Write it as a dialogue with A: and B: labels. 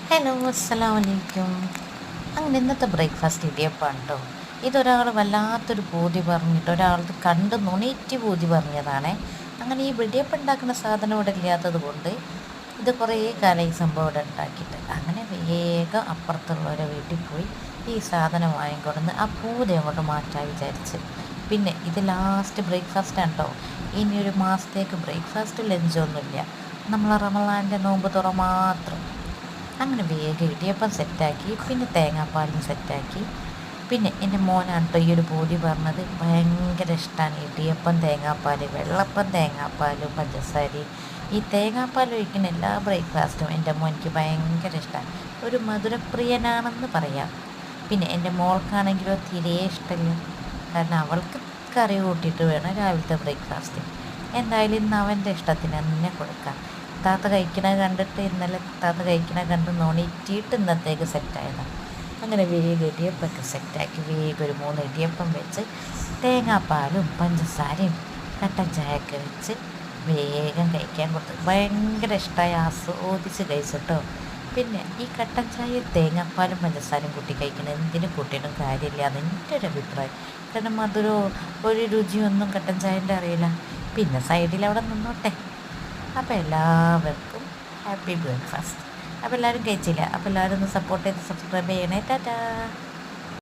A: Hello, അസ്സലാമലൈക്കും. അങ്ങനെ ഇന്നത്തെ ബ്രേക്ക്ഫാസ്റ്റ് ഇടിയപ്പമാണ് കേട്ടോ. ഇതൊരാൾ വല്ലാത്തൊരു പൂതി പറഞ്ഞിട്ട് ഒരാൾക്ക് കണ്ട് നുണേറ്റ് പൂതി പറഞ്ഞതാണേ. അങ്ങനെ ഈ ഇടിയപ്പം ഉണ്ടാക്കുന്ന സാധനം ഇവിടെ ഇല്ലാത്തത് കൊണ്ട് ഇത് കുറേ കാലം ഈ സംഭവം ഇവിടെ ഉണ്ടാക്കിയിട്ട് അങ്ങനെ വേഗം അപ്പുറത്തുള്ളവരെ വീട്ടിൽ പോയി ഈ സാധനം വാങ്ങിക്കൊടുന്ന് ആ പൂതി അങ്ങോട്ട് മാറ്റാൻ വിചാരിച്ച്. പിന്നെ ഇത് ലാസ്റ്റ് ബ്രേക്ക്ഫാസ്റ്റാണ് കേട്ടോ. ഇനി ഒരു മാസത്തേക്ക് ബ്രേക്ക്ഫാസ്റ്റ് ലഞ്ചൊന്നുമില്ല. നമ്മളെ റമളാൻ്റെ നോമ്പ് തുറ മാത്രം. അങ്ങനെ വേഗം ഇടിയപ്പം സെറ്റാക്കി, പിന്നെ തേങ്ങാപ്പാലും സെറ്റാക്കി. പിന്നെ എൻ്റെ മോനാണ് കേട്ടോ ഈ ഒരു പൂതി പറഞ്ഞത്. ഭയങ്കര ഇഷ്ടമാണ് ഇടിയപ്പം തേങ്ങാപ്പാൽ, വെള്ളപ്പം തേങ്ങാപ്പാലും പഞ്ചസാരയും. ഈ തേങ്ങാപ്പാൽ ഒഴിക്കുന്ന എല്ലാ ബ്രേക്ക്ഫാസ്റ്റും എൻ്റെ മോനിക്ക് ഭയങ്കര ഇഷ്ടമാണ്. ഒരു മധുരപ്രിയനാണെന്ന് പറയാം. പിന്നെ എൻ്റെ മോൾക്കാണെങ്കിലോ തീരെ ഇഷ്ടമില്ല. കാരണം അവൾക്ക് കറി കൂട്ടിയിട്ട് വേണം രാവിലത്തെ ബ്രേക്ക്ഫാസ്റ്റ്. എന്തായാലും ഇന്ന് അവൻ്റെ ഇഷ്ടത്തിന് തന്നെ കൊടുക്കാം. താത്ത കഴിക്കണത് കണ്ടിട്ട് ഇന്നലെ താത്ത കഴിക്കണത് കണ്ട് നോണിറ്റിയിട്ട് ഇന്നത്തേക്ക് സെറ്റായതാണ്. അങ്ങനെ വേഗം ഇടിയപ്പമൊക്കെ സെറ്റാക്കി വേഗം ഒരു 3 ഇടിയപ്പം വെച്ച് തേങ്ങാപ്പാലും പഞ്ചസാരയും കട്ടൻ ചായയൊക്കെ വെച്ച് വേഗം കഴിക്കാൻ കൊടുത്തു. ഭയങ്കര ഇഷ്ടമായി, ആസ്വദിച്ച് കഴിച്ചിട്ടോ. പിന്നെ ഈ കട്ടൻ ചായ തേങ്ങാപ്പാലും പഞ്ചസാരയും കൂട്ടി കഴിക്കുന്നത് എന്തിനും കൂട്ടിയിട്ടും കാര്യമില്ല എന്ന് എൻ്റെ ഒരു അഭിപ്രായം. കാരണം മധുരമോ ഒരു രുചിയൊന്നും കട്ടൻ ചായൻ്റെ അറിയില്ല. പിന്നെ സൈഡിൽ അവിടെ നിന്നോട്ടെ. അപ്പോൾ എല്ലാവർക്കും ഹാപ്പി ബ്രേക്ക്ഫാസ്റ്റ്. അപ്പോൾ എല്ലാവരും കഴിച്ചില്ല. അപ്പോൾ എല്ലാവരും ഒന്ന് സപ്പോർട്ട് ചെയ്ത് സബ്സ്ക്രൈബ് ചെയ്യണേ. ടാറ്റാ.